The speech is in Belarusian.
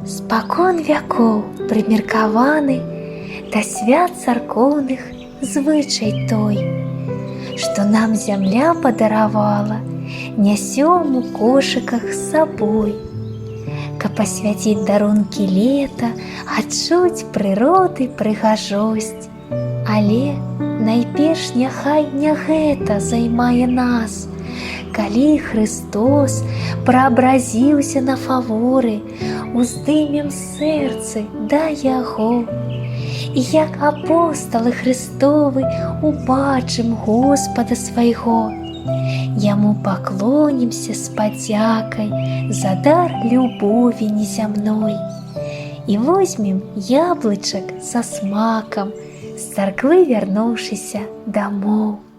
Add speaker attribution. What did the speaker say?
Speaker 1: Спакон вякоў прымеркаваны да свят царкоўных звычай той, што нам зямля падаравала, нясём у кошыках з сабой, каб асвяціць дарункі лета, адчуць прыроды прыгажосць. Але найперш няхай не гэта займае нас, калі Христос праабразіўся на фаворы, уздымем сэрцы да Яго. І як апосталы Христовы убачым Господа свайго, Яму паклонімся з падзякай за дар любові незямной і возьмем яблычак са смакам, з царквы вярнуўшыся дамоў.